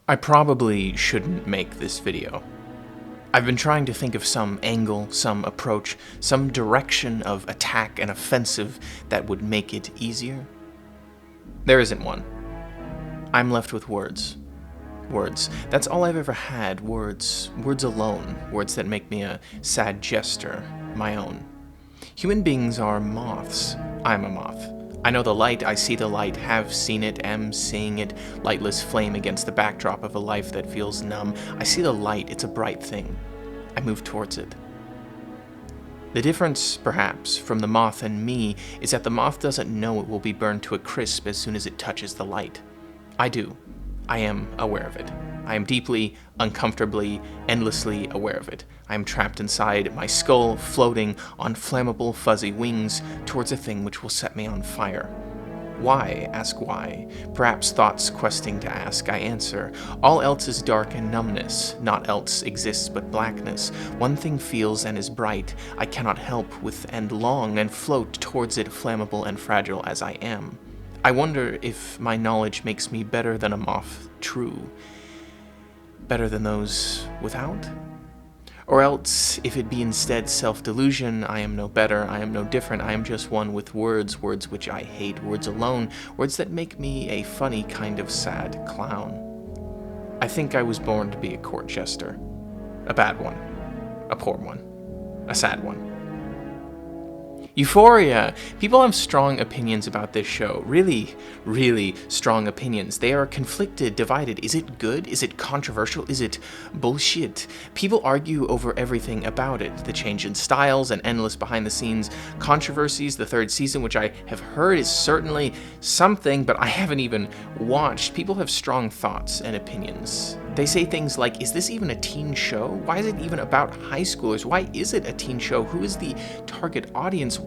I probably shouldn't make this video. I've been trying to think of some angle, some approach, some direction of attack and offensive that would make it easier. There isn't one. I'm left with words. Words. That's all I've ever had. Words. Words alone. Words that make me a sad jester. My own. Human beings are moths. I'm a moth. I know the light, I see the light, have seen it, am seeing it, lightless flame against the backdrop of a life that feels numb. I see the light, it's a bright thing. I move towards it. The difference, perhaps, from the moth and me is that the moth doesn't know it will be burned to a crisp as soon as it touches the light. I do. I am aware of it. I am deeply, uncomfortably, endlessly aware of it. I am trapped inside my skull, floating on flammable, fuzzy wings towards a thing which will set me on fire. Why? Ask why. Perhaps thoughts questing to ask, I answer. All else is dark and numbness. Naught else exists but blackness. One thing feels and is bright. I cannot help with and long and float towards it, flammable and fragile as I am. I wonder if my knowledge makes me better than a moth, true. Better than those without? Or else, if it be instead self-delusion, I am no better, I am no different, I am just one with words, words which I hate, words alone, words that make me a funny kind of sad clown. I think I was born to be a court jester. A bad one. A poor one. A sad one. Euphoria! People have strong opinions about this show. Really, really strong opinions. They are conflicted, divided. Is it good? Is it controversial? Is it bullshit? People argue over everything about it. The change in styles and endless behind-the-scenes controversies. The third season, which I have heard is certainly something, but I haven't even watched. People have strong thoughts and opinions. They say things like, is this even a teen show? Why is it even about high schoolers? Why is it a teen show? Who is the target audience?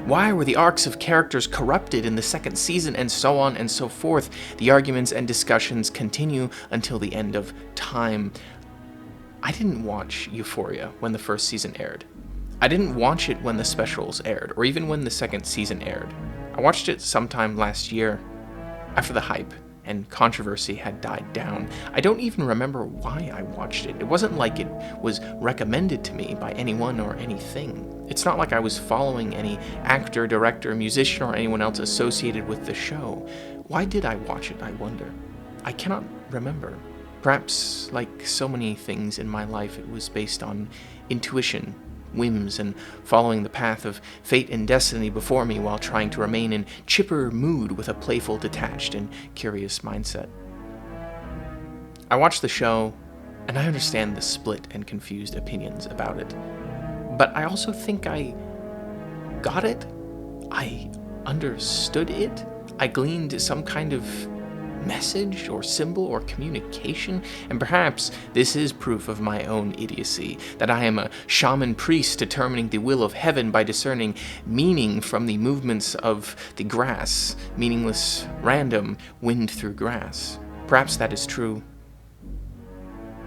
Why were the arcs of characters corrupted in the second season, and so on and so forth? The arguments and discussions continue until the end of time. I didn't watch Euphoria when the first season aired. I didn't watch it when the specials aired, or even when the second season aired. I watched it sometime last year, after the hype and controversy had died down. I don't even remember why I watched it. It wasn't like it was recommended to me by anyone or anything. It's not like I was following any actor, director, musician, or anyone else associated with the show. Why did I watch it, I wonder? I cannot remember. Perhaps, like so many things in my life, it was based on intuition, whims, and following the path of fate and destiny before me while trying to remain in chipper mood with a playful, detached, and curious mindset. I watched the show, and I understand the split and confused opinions about it. But I also think I got it. I understood it. I gleaned some kind of message or symbol or communication, and perhaps this is proof of my own idiocy, that I am a shaman priest determining the will of heaven by discerning meaning from the movements of the grass, meaningless, random wind through grass. Perhaps that is true.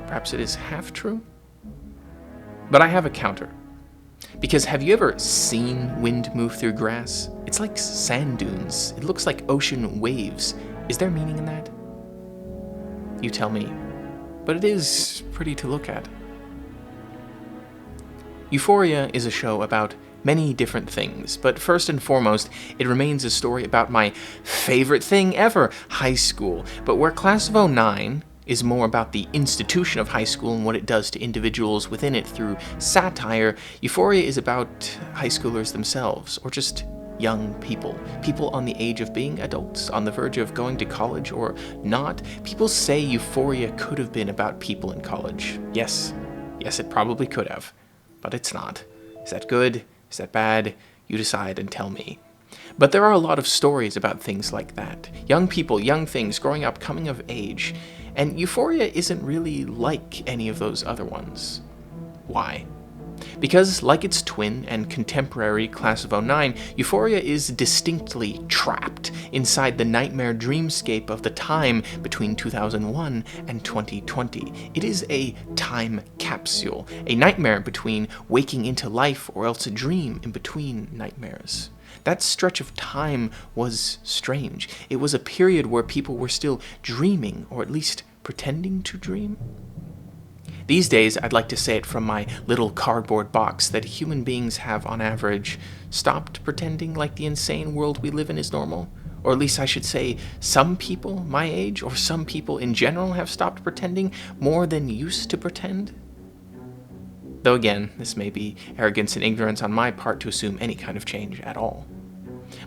Perhaps it is half true. But I have a counter. Because have you ever seen wind move through grass? It's like sand dunes. It looks like ocean waves. Is there meaning in that? You tell me. But it is pretty to look at. Euphoria is a show about many different things, but first and foremost, it remains a story about my favorite thing ever, high school. But where Class of '09 is more about the institution of high school and what it does to individuals within it through satire, Euphoria is about high schoolers themselves, or just young people. People on the age of being adults, on the verge of going to college or not. People say Euphoria could have been about people in college. Yes, it probably could have, but it's not. Is that good? Is that bad? You decide and tell me. But there are a lot of stories about things like that. Young people, young things, growing up, coming of age. And Euphoria isn't really like any of those other ones. Why? Because, like its twin and contemporary Class of '09, Euphoria is distinctly trapped inside the nightmare dreamscape of the time between 2001 and 2020. It is a time capsule, a nightmare between waking into life or else a dream in between nightmares. That stretch of time was strange. It was a period where people were still dreaming, or at least pretending to dream? These days, I'd like to say it from my little cardboard box that human beings have, on average, stopped pretending like the insane world we live in is normal. Or at least I should say, some people my age, or some people in general, have stopped pretending more than used to pretend. Though again, this may be arrogance and ignorance on my part to assume any kind of change at all.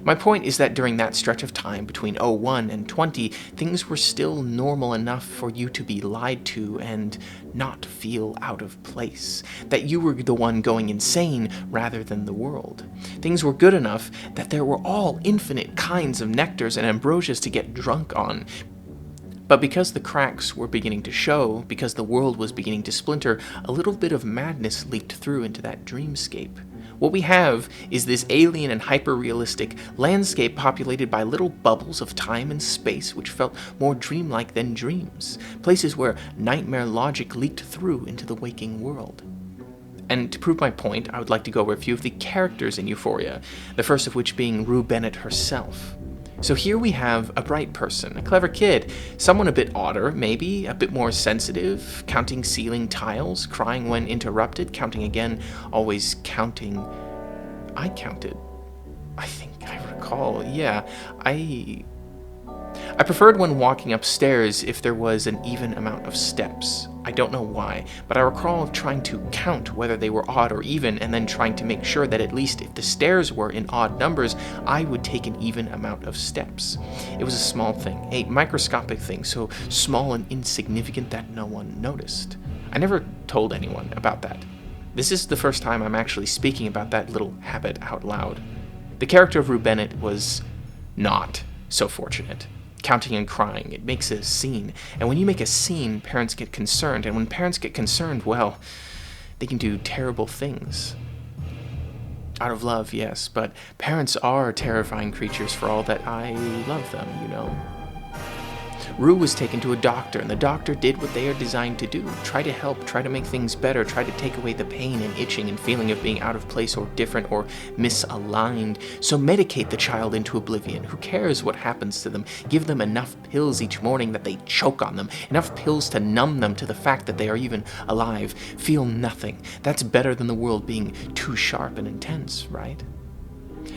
My point is that during that stretch of time between 01 and 20, things were still normal enough for you to be lied to and not feel out of place. That you were the one going insane rather than the world. Things were good enough that there were all infinite kinds of nectars and ambrosias to get drunk on. But because the cracks were beginning to show, because the world was beginning to splinter, a little bit of madness leaked through into that dreamscape. What we have is this alien and hyper-realistic landscape populated by little bubbles of time and space which felt more dreamlike than dreams, places where nightmare logic leaked through into the waking world. And to prove my point, I would like to go over a few of the characters in Euphoria, the first of which being Rue Bennett herself. So here we have a bright person, a clever kid, someone a bit odder, maybe, a bit more sensitive, counting ceiling tiles, crying when interrupted, counting again, always counting. I counted. I think I recall, yeah. I preferred when walking upstairs if there was an even amount of steps. I don't know why, but I recall trying to count whether they were odd or even, and then trying to make sure that at least if the stairs were in odd numbers, I would take an even amount of steps. It was a small thing, a microscopic thing, so small and insignificant that no one noticed. I never told anyone about that. This is the first time I'm actually speaking about that little habit out loud. The character of Rue Bennett was not so fortunate. Counting and crying, it makes a scene. And when you make a scene, parents get concerned. And when parents get concerned, well, they can do terrible things. Out of love, yes, but parents are terrifying creatures for all that I love them, you know. Rue was taken to a doctor, and the doctor did what they are designed to do. Try to help, try to make things better, try to take away the pain and itching and feeling of being out of place or different or misaligned. So medicate the child into oblivion. Who cares what happens to them? Give them enough pills each morning that they choke on them. Enough pills to numb them to the fact that they are even alive. Feel nothing. That's better than the world being too sharp and intense, right?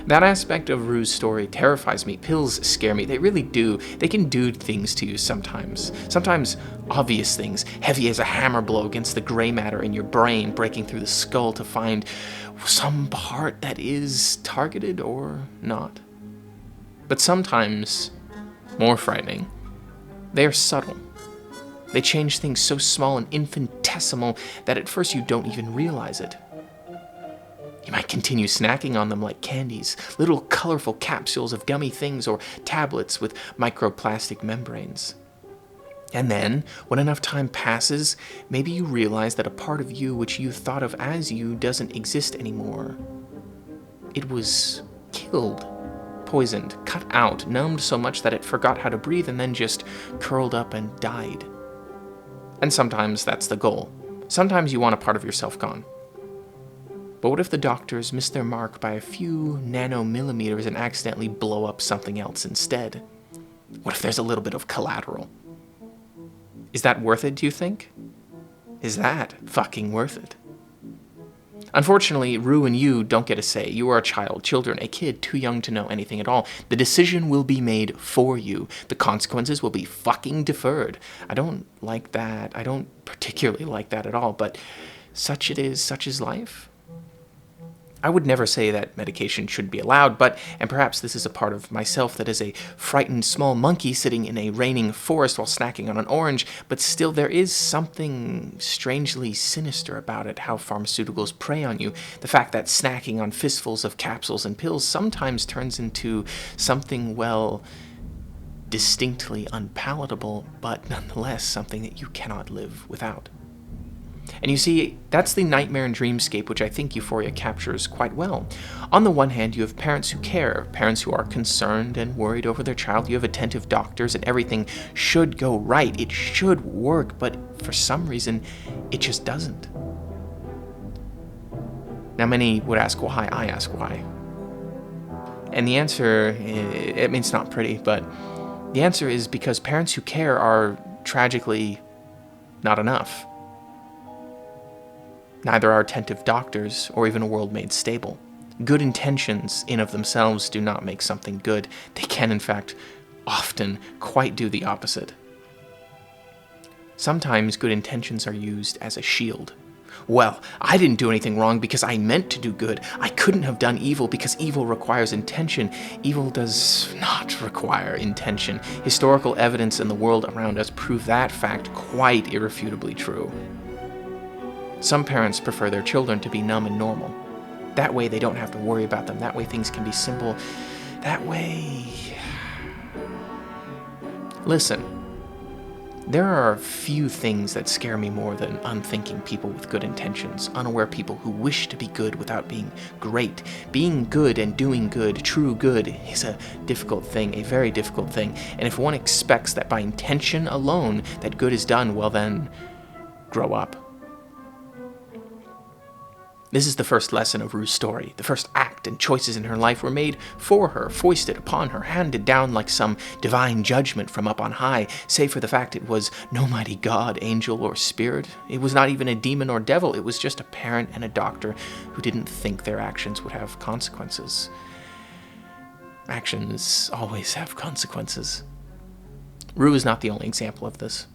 That aspect of Rue's story terrifies me. Pills scare me. They really do. They can do things to you sometimes. Sometimes obvious things, heavy as a hammer blow against the gray matter in your brain, breaking through the skull to find some part that is targeted or not. But sometimes, more frightening, they are subtle. They change things so small and infinitesimal that at first you don't even realize it. You might continue snacking on them like candies, little colorful capsules of gummy things or tablets with microplastic membranes. And then, when enough time passes, maybe you realize that a part of you which you thought of as you doesn't exist anymore. It was killed, poisoned, cut out, numbed so much that it forgot how to breathe and then just curled up and died. And sometimes that's the goal. Sometimes you want a part of yourself gone. But what if the doctors miss their mark by a few nanomillimeters and accidentally blow up something else instead? What if there's a little bit of collateral? Is that worth it, do you think? Is that fucking worth it? Unfortunately, Rue and you don't get a say. You are a child, children, a kid too young to know anything at all. The decision will be made for you. The consequences will be fucking deferred. I don't like that. I don't particularly like that at all, but such it is, such is life. I would never say that medication shouldn't be allowed, and perhaps this is a part of myself that is a frightened small monkey sitting in a raining forest while snacking on an orange, but still there is something strangely sinister about it, how pharmaceuticals prey on you. The fact that snacking on fistfuls of capsules and pills sometimes turns into something, well, distinctly unpalatable, but nonetheless something that you cannot live without. And you see, that's the nightmare and dreamscape which I think Euphoria captures quite well. On the one hand, you have parents who care, parents who are concerned and worried over their child. You have attentive doctors, and everything should go right. It should work, but for some reason, it just doesn't. Now, many would ask why. I ask why. And the answer, it's not pretty, but the answer is because parents who care are tragically, not enough. Neither are attentive doctors or even a world made stable. Good intentions in of themselves do not make something good. They can, in fact, often quite do the opposite. Sometimes good intentions are used as a shield. Well, I didn't do anything wrong because I meant to do good. I couldn't have done evil because evil requires intention. Evil does not require intention. Historical evidence in the world around us prove that fact quite irrefutably true. Some parents prefer their children to be numb and normal. That way they don't have to worry about them. That way things can be simple. That way... Listen, there are few things that scare me more than unthinking people with good intentions, unaware people who wish to be good without being great. Being good and doing good, true good, is a difficult thing, a very difficult thing. And if one expects that by intention alone that good is done, well then, grow up. This is the first lesson of Rue's story. The first act and choices in her life were made for her, foisted upon her, handed down like some divine judgment from up on high, save for the fact it was no mighty god, angel, or spirit. It was not even a demon or devil. It was just a parent and a doctor who didn't think their actions would have consequences. Actions always have consequences. Rue is not the only example of this.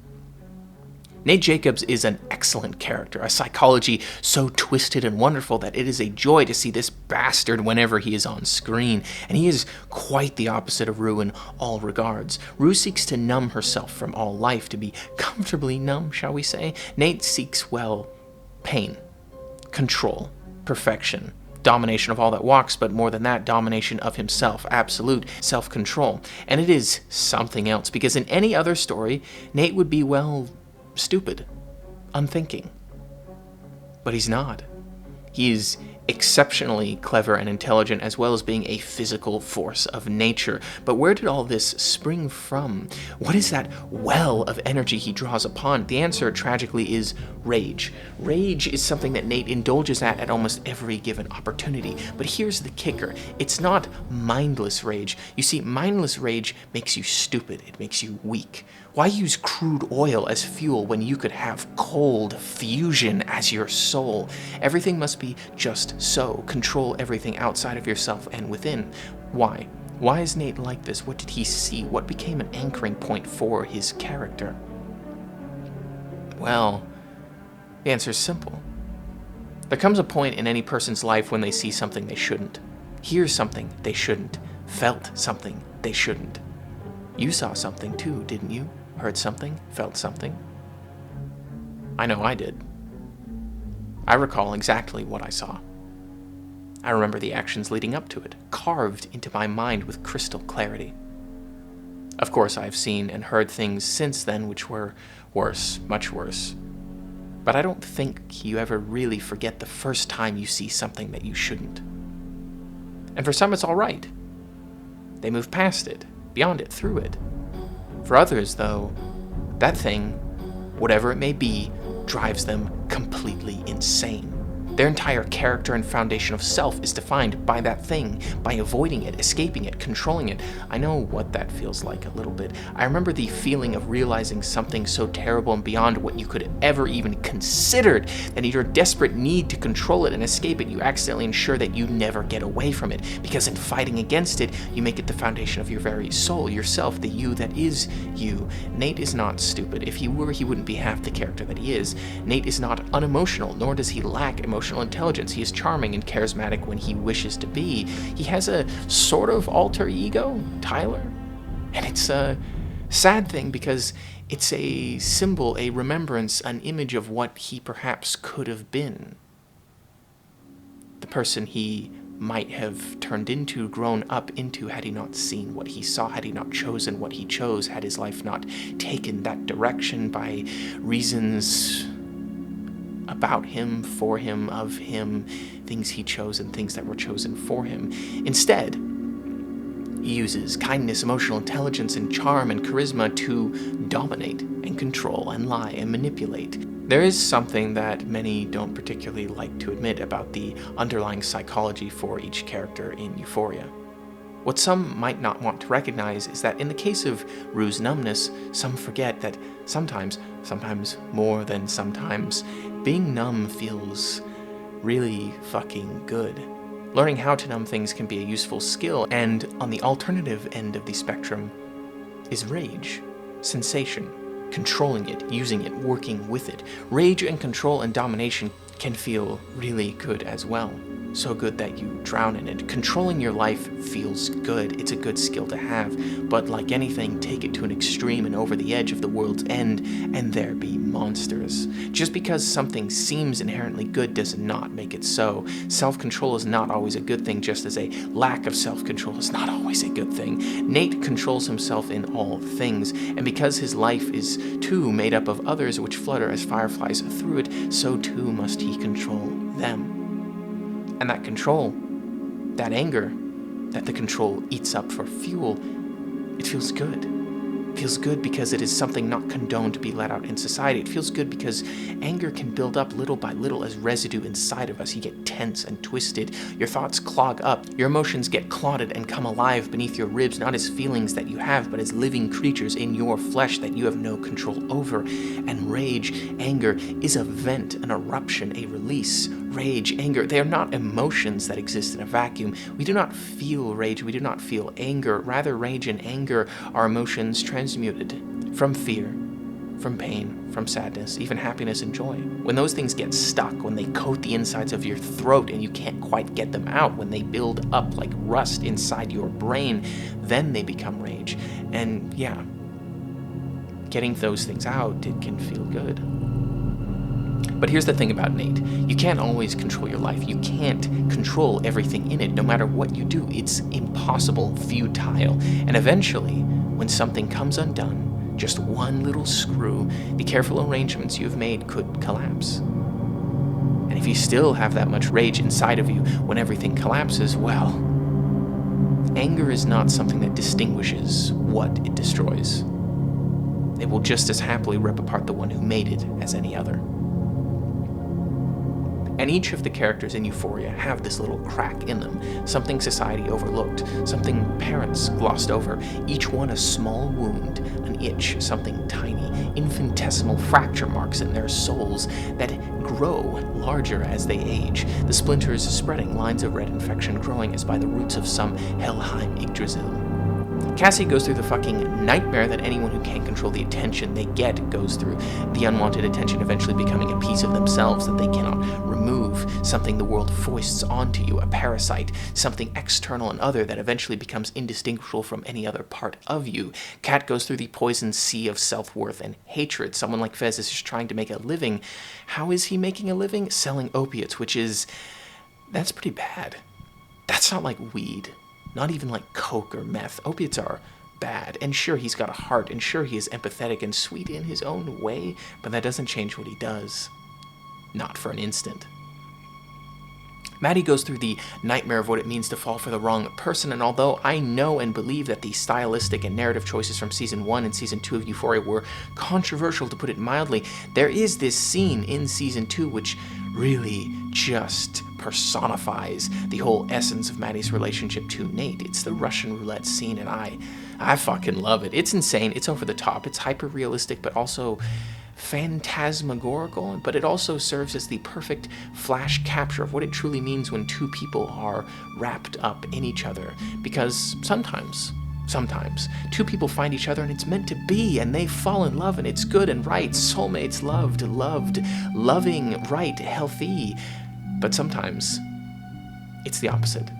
Nate Jacobs is an excellent character, a psychology so twisted and wonderful that it is a joy to see this bastard whenever he is on screen, and he is quite the opposite of Rue in all regards. Rue seeks to numb herself from all life, to be comfortably numb, shall we say. Nate seeks, well, pain, control, perfection, domination of all that walks, but more than that, domination of himself, absolute self-control. And it is something else, because in any other story, Nate would be, well, stupid, unthinking. But he's not. He is exceptionally clever and intelligent, as well as being a physical force of nature. But where did all this spring from? What is that well of energy he draws upon? The answer, tragically, is rage. Rage is something that Nate indulges at almost every given opportunity. But here's the kicker. It's not mindless rage. You see, mindless rage makes you stupid. It makes you weak. Why use crude oil as fuel when you could have cold fusion as your soul? Everything must be just so. Control everything outside of yourself and within. Why? Why is Nate like this? What did he see? What became an anchoring point for his character? Well, the answer is simple. There comes a point in any person's life when they see something they shouldn't, hear something they shouldn't, felt something they shouldn't. You saw something too, didn't you? Heard something, felt something. I know I did. I recall exactly what I saw. I remember the actions leading up to it, carved into my mind with crystal clarity. Of course, I've seen and heard things since then which were worse, much worse. But I don't think you ever really forget the first time you see something that you shouldn't. And for some, it's all right. They move past it, beyond it, through it. For others, though, that thing, whatever it may be, drives them completely insane. Their entire character and foundation of self is defined by that thing, by avoiding it, escaping it, controlling it. I know what that feels like a little bit. I remember the feeling of realizing something so terrible and beyond what you could ever even considered, that in your desperate need to control it and escape it, you accidentally ensure that you never get away from it, because in fighting against it, you make it the foundation of your very soul, yourself, the you that is you. Nate is not stupid. If he were, he wouldn't be half the character that he is. Nate is not unemotional, nor does he lack emotional intelligence. He is charming and charismatic when he wishes to be. He has a sort of alter ego, Tyler. And it's a sad thing because it's a symbol, a remembrance, an image of what he perhaps could have been. The person he might have turned into, grown up into, had he not seen what he saw, had he not chosen what he chose, had his life not taken that direction by reasons about him, for him, of him, things he chose and things that were chosen for him. Instead, he uses kindness, emotional intelligence, and charm and charisma to dominate and control and lie and manipulate. There is something that many don't particularly like to admit about the underlying psychology for each character in Euphoria. What some might not want to recognize is that in the case of Rue's numbness, some forget that sometimes more than sometimes, being numb feels really fucking good. Learning how to numb things can be a useful skill, and on the alternative end of the spectrum is rage, sensation, controlling it, using it, working with it. Rage and control and domination can feel really good as well. So good that you drown in it. Controlling your life feels good. It's a good skill to have, but like anything, take it to an extreme and over the edge of the world's end, and there be monsters. Just because something seems inherently good does not make it so. Self-control is not always a good thing, just as a lack of self-control is not always a good thing. Nate controls himself in all things, and because his life is too made up of others which flutter as fireflies through it, so too must he control them. And that control, that anger, that the control eats up for fuel, it feels good. It feels good because it is something not condoned to be let out in society. It feels good because anger can build up little by little as residue inside of us. You get tense and twisted. Your thoughts clog up. Your emotions get clotted and come alive beneath your ribs, not as feelings that you have, but as living creatures in your flesh that you have no control over. And rage, anger, is a vent, an eruption, a release. Rage, anger, they are not emotions that exist in a vacuum. We do not feel rage, we do not feel anger. Rather, rage and anger are emotions transmuted from fear, from pain, from sadness, even happiness and joy. When those things get stuck, when they coat the insides of your throat and you can't quite get them out, when they build up like rust inside your brain, then they become rage. And yeah, getting those things out, it can feel good. But here's the thing about Nate. You can't always control your life. You can't control everything in it. No matter what you do, it's impossible, futile. And eventually, when something comes undone, just one little screw, the careful arrangements you've made could collapse. And if you still have that much rage inside of you when everything collapses, well, anger is not something that distinguishes what it destroys. It will just as happily rip apart the one who made it as any other. And each of the characters in Euphoria have this little crack in them, something society overlooked, something parents glossed over, each one a small wound, an itch, something tiny, infinitesimal fracture marks in their souls that grow larger as they age, the splinters spreading, lines of red infection growing as by the roots of some Helheim Yggdrasil. Cassie goes through the fucking nightmare that anyone who can't control the attention they get goes through. The unwanted attention eventually becoming a piece of themselves that they cannot remove, something the world foists onto you, a parasite, something external and other that eventually becomes indistinguishable from any other part of you. Kat goes through the poison sea of self-worth and hatred. Someone like Fez is just trying to make a living. How is he making a living? Selling opiates, that's pretty bad. That's not like weed. Not even like coke or meth. Opiates are bad. And sure, he's got a heart, and sure, he is empathetic and sweet in his own way, but that doesn't change what he does. Not for an instant. Maddie goes through the nightmare of what it means to fall for the wrong person, and although I know and believe that the stylistic and narrative choices from Season 1 and Season 2 of Euphoria were controversial, to put it mildly, there is this scene in Season 2 which really just personifies the whole essence of Maddie's relationship to Nate. It's the Russian roulette scene, and I fucking love it. It's insane, it's over the top, it's hyper-realistic, but also phantasmagorical, but it also serves as the perfect flash capture of what it truly means when two people are wrapped up in each other. Because sometimes two people find each other and it's meant to be, and they fall in love and it's good and right, soulmates, loved, loving, right, healthy. But sometimes it's the opposite.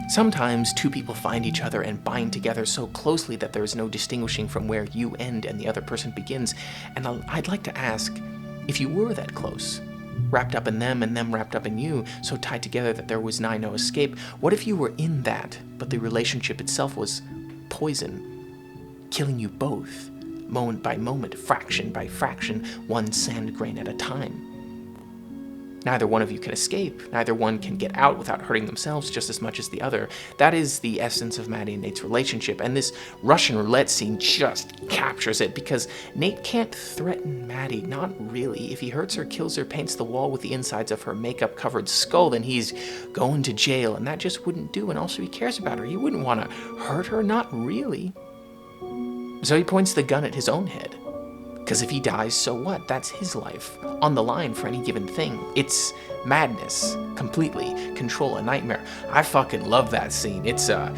Sometimes two people find each other and bind together so closely that there is no distinguishing from where you end and the other person begins. And I'd like to ask, if you were that close, wrapped up in them and them wrapped up in you, so tied together that there was nigh no escape, what if you were in that, but the relationship itself was poison, killing you both, moment by moment, fraction by fraction, one sand grain at a time? Neither one of you can escape. Neither one can get out without hurting themselves just as much as the other. That is the essence of Maddie and Nate's relationship, and this Russian roulette scene just captures it, because Nate can't threaten Maddie, not really. If he hurts her, kills her, paints the wall with the insides of her makeup-covered skull, then he's going to jail, and that just wouldn't do, and also he cares about her. He wouldn't want to hurt her, not really. So he points the gun at his own head. Because if he dies, so what? That's his life, on the line for any given thing. It's madness, completely, control, a nightmare. I fucking love that scene. It's a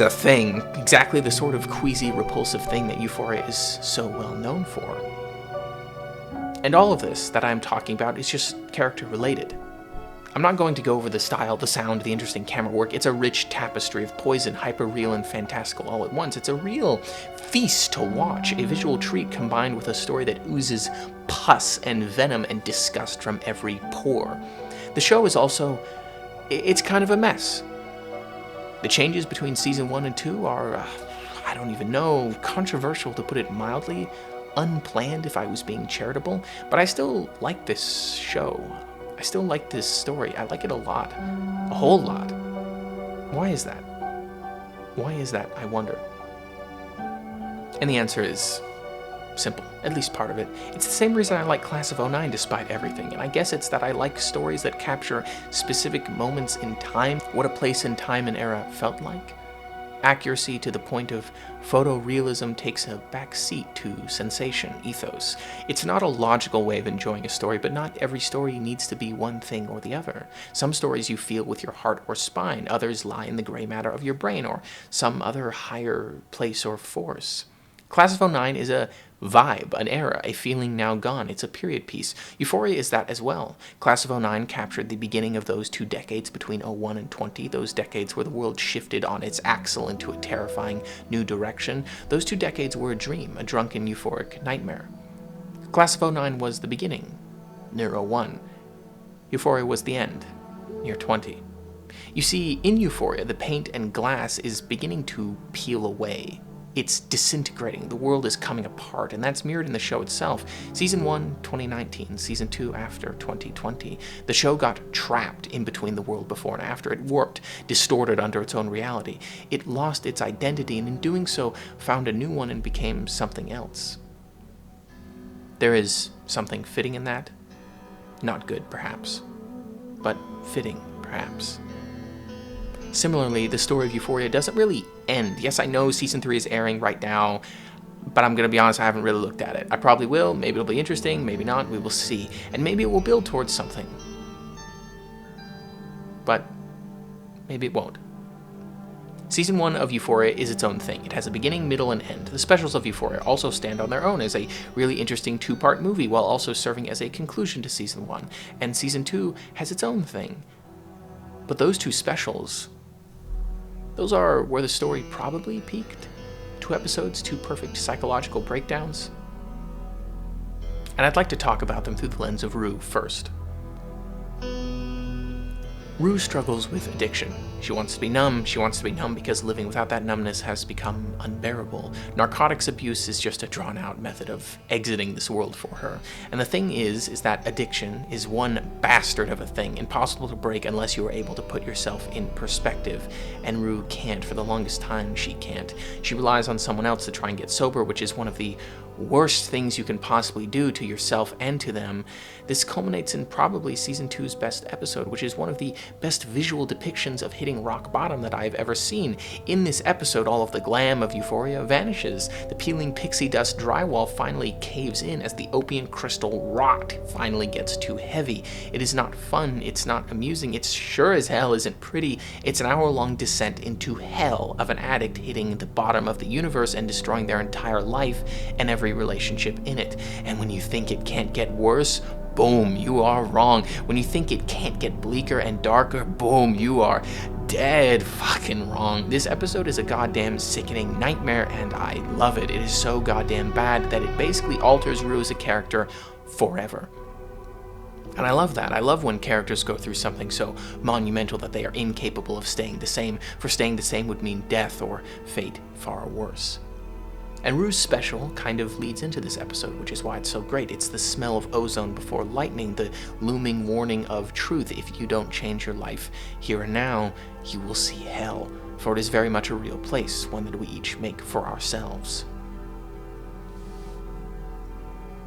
thing, exactly the sort of queasy, repulsive thing that Euphoria is so well known for. And all of this that I'm talking about is just character related. I'm not going to go over the style, the sound, the interesting camera work. It's a rich tapestry of poison, hyper-real and fantastical all at once. It's a real feast to watch, a visual treat combined with a story that oozes pus and venom and disgust from every pore. The show is also, it's kind of a mess. The changes between season 1 and 2 are, I don't even know, controversial to put it mildly, unplanned if I was being charitable, but I still like this show. I still like this story. I like it a lot. A whole lot. Why is that? Why is that, I wonder? And the answer is simple, at least part of it. It's the same reason I like Class of '09 despite everything, and I guess it's that I like stories that capture specific moments in time, what a place in time and era felt like. Accuracy to the point of photorealism takes a back seat to sensation, ethos. It's not a logical way of enjoying a story, but not every story needs to be one thing or the other. Some stories you feel with your heart or spine, others lie in the gray matter of your brain or some other higher place or force. Class of '09 is a vibe, an era, a feeling now gone. It's a period piece. Euphoria is that as well. Class of '09 captured the beginning of those 2 decades between '01 and '20, those decades where the world shifted on its axle into a terrifying new direction. Those 2 decades were a dream, a drunken, euphoric nightmare. Class of '09 was the beginning, near '01. Euphoria was the end, near '20. You see, in Euphoria, the paint and glass is beginning to peel away. It's disintegrating, the world is coming apart, and that's mirrored in the show itself. Season 1, 2019, Season 2 after 2020. The show got trapped in between the world before and after. It warped, distorted under its own reality. It lost its identity, and in doing so, found a new one and became something else. There is something fitting in that. Not good, perhaps, but fitting, perhaps. Similarly, the story of Euphoria doesn't really end. Yes, I know Season 3 is airing right now, but I'm going to be honest, I haven't really looked at it. I probably will. Maybe it'll be interesting, maybe not. We will see. And maybe it will build towards something. But maybe it won't. Season 1 of Euphoria is its own thing. It has a beginning, middle, and end. The specials of Euphoria also stand on their own as a really interesting 2-part movie, while also serving as a conclusion to Season 1. And Season 2 has its own thing. But those 2 specials, those are where the story probably peaked. 2 episodes, 2 perfect psychological breakdowns. And I'd like to talk about them through the lens of Rue first. Rue struggles with addiction. She wants to be numb. She wants to be numb because living without that numbness has become unbearable. Narcotics abuse is just a drawn-out method of exiting this world for her. And the thing is that addiction is one bastard of a thing, impossible to break unless you are able to put yourself in perspective. And Rue can't. For the longest time, she can't. She relies on someone else to try and get sober, which is one of the worst things you can possibly do to yourself and to them. This culminates in probably Season 2's best episode, which is one of the best visual depictions of hitting rock bottom that I've ever seen. In this episode, all of the glam of Euphoria vanishes. The peeling pixie dust drywall finally caves in as the opium crystal rot finally gets too heavy. It is not fun, it's not amusing, it sure as hell isn't pretty. It's an hour-long descent into hell of an addict hitting the bottom of the universe and destroying their entire life and every relationship in it. And when you think it can't get worse, boom, you are wrong. When you think it can't get bleaker and darker, boom, you are dead fucking wrong. This episode is a goddamn sickening nightmare, and I love it. It is so goddamn bad that it basically alters Rue as a character forever. And I love that. I love when characters go through something so monumental that they are incapable of staying the same, for staying the same would mean death or fate far worse. And Rue's special kind of leads into this episode, which is why it's so great. It's the smell of ozone before lightning, the looming warning of truth. If you don't change your life here and now, you will see hell, for it is very much a real place, one that we each make for ourselves.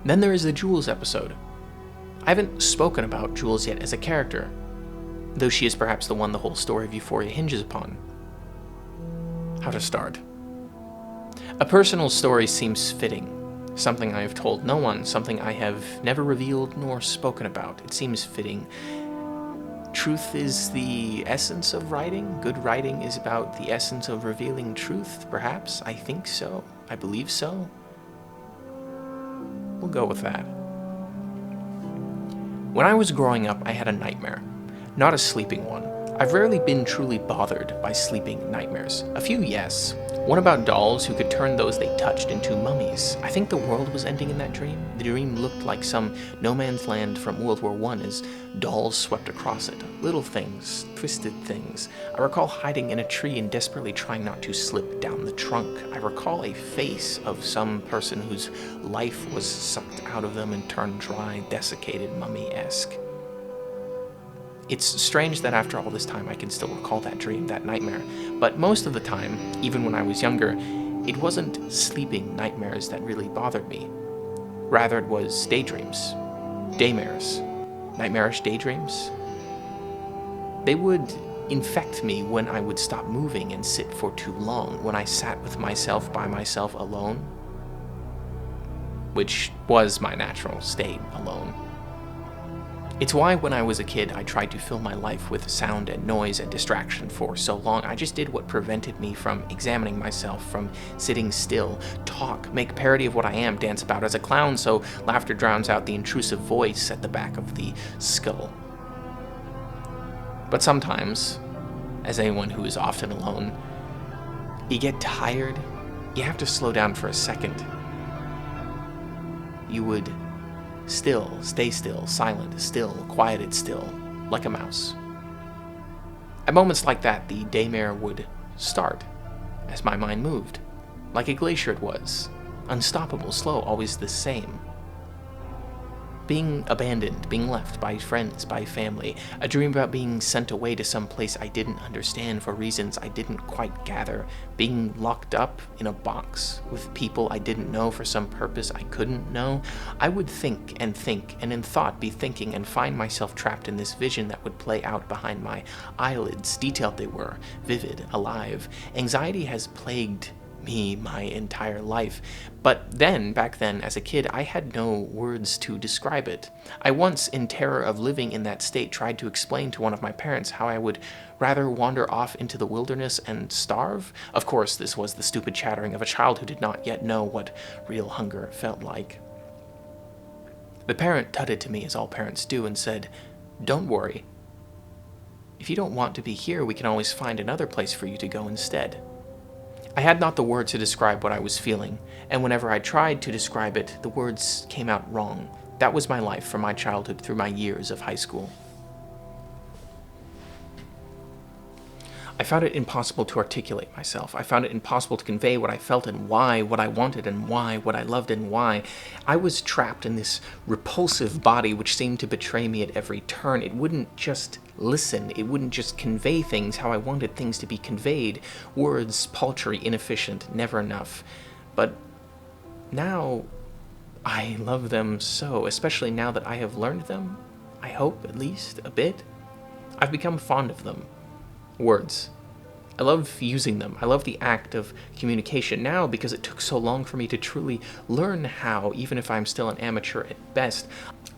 Then there is the Jules episode. I haven't spoken about Jules yet as a character, though she is perhaps the one the whole story of Euphoria hinges upon. How to start? A personal story seems fitting, something I have told no one, something I have never revealed nor spoken about. It seems fitting. Truth is the essence of writing. Good writing is about the essence of revealing truth, perhaps. I think so. I believe so. We'll go with that. When I was growing up, I had a nightmare. Not a sleeping one. I've rarely been truly bothered by sleeping nightmares. A few, yes. One about dolls who could turn those they touched into mummies. I think the world was ending in that dream. The dream looked like some no man's land from World War I as dolls swept across it. Little things, twisted things. I recall hiding in a tree and desperately trying not to slip down the trunk. I recall a face of some person whose life was sucked out of them and turned dry, desiccated, mummy-esque. It's strange that after all this time I can still recall that dream, that nightmare, but most of the time, even when I was younger, it wasn't sleeping nightmares that really bothered me. Rather, it was daydreams. Daymares. Nightmarish daydreams. They would infect me when I would stop moving and sit for too long, when I sat with myself by myself alone, which was my natural state, alone. It's why when I was a kid, I tried to fill my life with sound and noise and distraction for so long. I just did what prevented me from examining myself, from sitting still, talk, make parody of what I am, dance about as a clown so laughter drowns out the intrusive voice at the back of the skull. But sometimes, as anyone who is often alone, you get tired, you have to slow down for a second. You would still, stay still, silent, still, quieted still, like a mouse. At moments like that, the daymare would start, as my mind moved. Like a glacier it was, unstoppable, slow, always the same. Being abandoned, being left by friends, by family, a dream about being sent away to some place I didn't understand for reasons I didn't quite gather, being locked up in a box with people I didn't know for some purpose I couldn't know. I would think, and in thought be thinking, and find myself trapped in this vision that would play out behind my eyelids, detailed they were, vivid, alive. Anxiety has plagued me my entire life, but back then, as a kid, I had no words to describe it. I once, in terror of living in that state, tried to explain to one of my parents how I would rather wander off into the wilderness and starve. Of course, this was the stupid chattering of a child who did not yet know what real hunger felt like. The parent tutted to me, as all parents do, and said, "Don't worry. If you don't want to be here, we can always find another place for you to go instead." I had not the words to describe what I was feeling, and whenever I tried to describe it, the words came out wrong. That was my life from my childhood through my years of high school. I found it impossible to articulate myself. I found it impossible to convey what I felt and why, what I wanted and why, what I loved and why. I was trapped in this repulsive body which seemed to betray me at every turn. It wouldn't just listen. It wouldn't just convey things how I wanted things to be conveyed. Words, paltry, inefficient, never enough. But now, I love them so, especially now that I have learned them. I hope, at least, a bit. I've become fond of them. Words. I love using them. I love the act of communication now because it took so long for me to truly learn how, even if I'm still an amateur at best.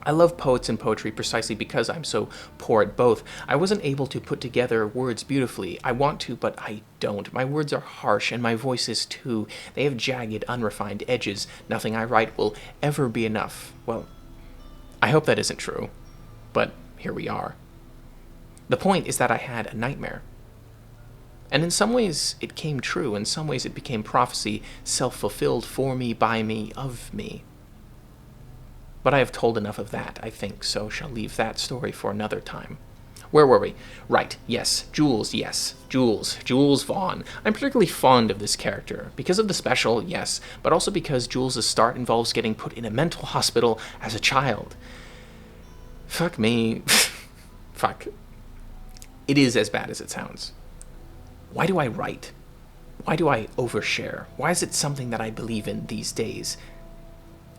I love poets and poetry precisely because I'm so poor at both. I wasn't able to put together words beautifully. I want to, but I don't. My words are harsh, and my voice is too. They have jagged, unrefined edges. Nothing I write will ever be enough. Well, I hope that isn't true, but here we are. The point is that I had a nightmare. And in some ways, it came true. In some ways, it became prophecy, self-fulfilled for me, by me, of me. But I have told enough of that, I think, so shall leave that story for another time. Where were we? Right, yes. Jules, yes. Jules Vaughn. I'm particularly fond of this character. Because of the special, yes, but also because Jules' start involves getting put in a mental hospital as a child. Fuck me. Fuck. It is as bad as it sounds. Why do I write? Why do I overshare? Why is it something that I believe in these days?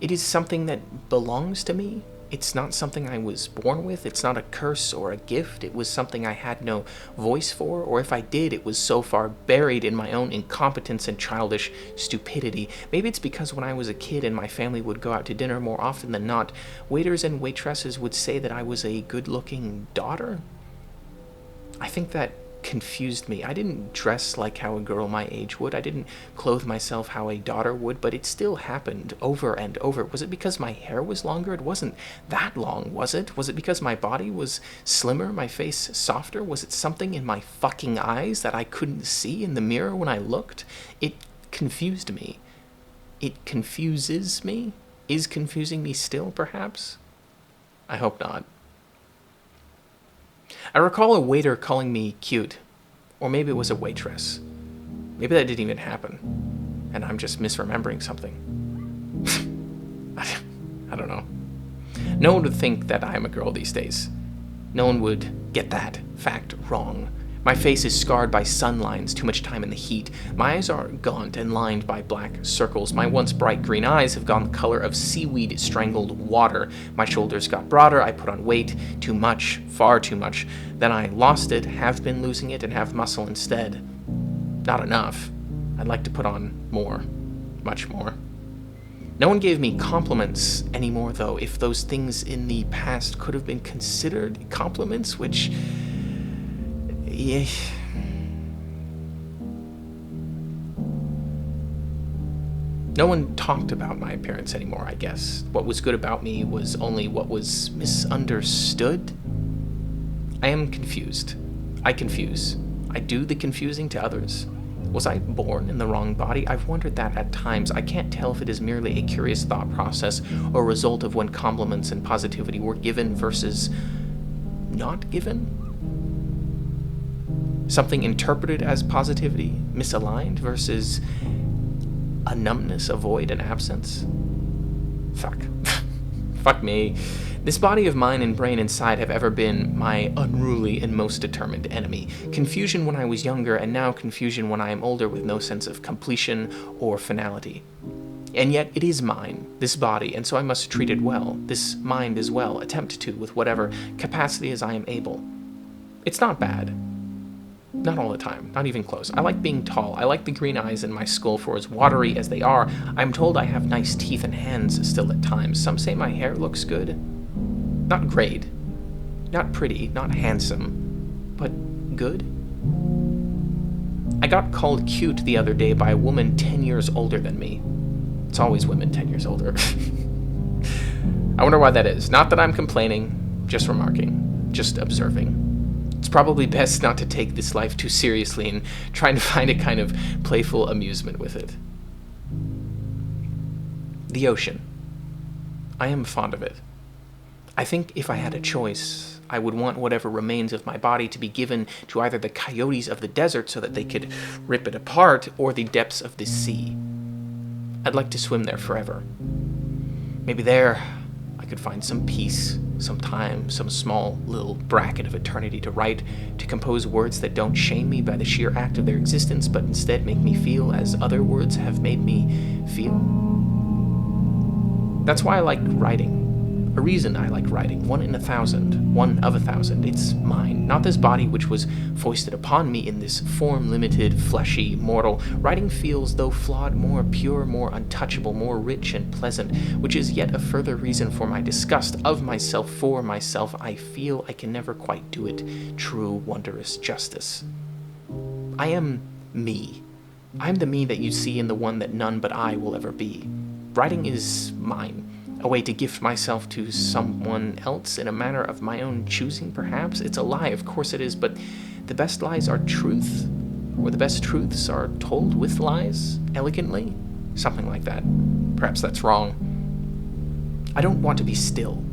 It is something that belongs to me. It's not something I was born with. It's not a curse or a gift. It was something I had no voice for, or if I did, it was so far buried in my own incompetence and childish stupidity. Maybe it's because when I was a kid and my family would go out to dinner more often than not, waiters and waitresses would say that I was a good-looking daughter. I think that confused me. I didn't dress like how a girl my age would. I didn't clothe myself how a daughter would, but it still happened over and over. Was it because my hair was longer? It wasn't that long, was it? Was it because my body was slimmer, my face softer? Was it something in my fucking eyes that I couldn't see in the mirror when I looked? It confused me. It confuses me? Is confusing me still, perhaps? I hope not. I recall a waiter calling me cute, or maybe it was a waitress. Maybe that didn't even happen, and I'm just misremembering something. I don't know. No one would think that I'm a girl these days. No one would get that fact wrong. My face is scarred by sun lines, too much time in the heat. My eyes are gaunt and lined by black circles. My once bright green eyes have gone the color of seaweed-strangled water. My shoulders got broader, I put on weight, too much, far too much. Then I lost it, have been losing it, and have muscle instead. Not enough. I'd like to put on more. Much more. No one gave me compliments anymore, though. If those things in the past could have been considered compliments, which... yeah. No one talked about my appearance anymore, I guess. What was good about me was only what was misunderstood. I am confused. I confuse. I do the confusing to others. Was I born in the wrong body? I've wondered that at times. I can't tell if it is merely a curious thought process or a result of when compliments and positivity were given versus not given. Something interpreted as positivity, misaligned, versus a numbness, a void, an absence. Fuck. Fuck me. This body of mine and brain inside have ever been my unruly and most determined enemy. Confusion when I was younger, and now confusion when I am older with no sense of completion or finality. And yet it is mine, this body, and so I must treat it well, this mind as well, attempt to, with whatever capacity as I am able. It's not bad. Not all the time, not even close. I like being tall. I like the green eyes in my skull, for as watery as they are, I'm told I have nice teeth and hands still at times. Some say my hair looks good. Not great, not pretty, not handsome, but good. I got called cute the other day by a woman 10 years older than me. It's always women 10 years older. I wonder why that is. Not that I'm complaining, just remarking, just observing. It's probably best not to take this life too seriously and trying to find a kind of playful amusement with it. The ocean. I am fond of it. I think if I had a choice, I would want whatever remains of my body to be given to either the coyotes of the desert so that they could rip it apart, or the depths of the sea. I'd like to swim there forever. Maybe there I could find some peace, some time, some small little bracket of eternity to write, to compose words that don't shame me by the sheer act of their existence, but instead make me feel as other words have made me feel. That's why I like writing. A reason I like writing, one in 1,000, one of 1,000. It's mine, not this body which was foisted upon me in this form-limited, fleshy, mortal. Writing feels, though flawed, more pure, more untouchable, more rich and pleasant, which is yet a further reason for my disgust of myself, for myself. I feel I can never quite do it true, wondrous justice. I am me. I'm the me that you see in the one that none but I will ever be. Writing is mine. A way to gift myself to someone else in a manner of my own choosing, perhaps? It's a lie, of course it is, but the best lies are truth, or the best truths are told with lies, elegantly? Something like that. Perhaps that's wrong. I don't want to be still.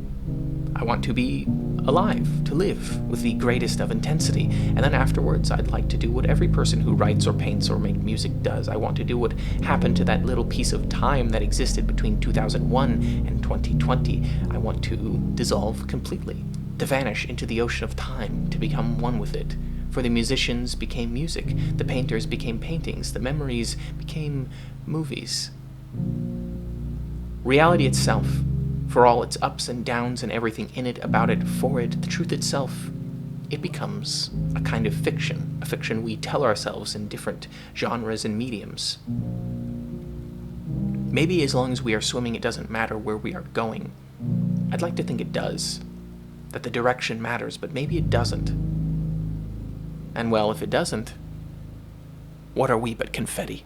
I want to be alive, to live with the greatest of intensity. And then afterwards, I'd like to do what every person who writes or paints or makes music does. I want to do what happened to that little piece of time that existed between 2001 and 2020. I want to dissolve completely, to vanish into the ocean of time, to become one with it. For the musicians became music, the painters became paintings, the memories became movies. Reality itself, for all its ups and downs and everything in it, about it, for it, the truth itself, it becomes a kind of fiction, a fiction we tell ourselves in different genres and mediums. Maybe as long as we are swimming, it doesn't matter where we are going. I'd like to think it does, that the direction matters, but maybe it doesn't. And well, if it doesn't, what are we but confetti?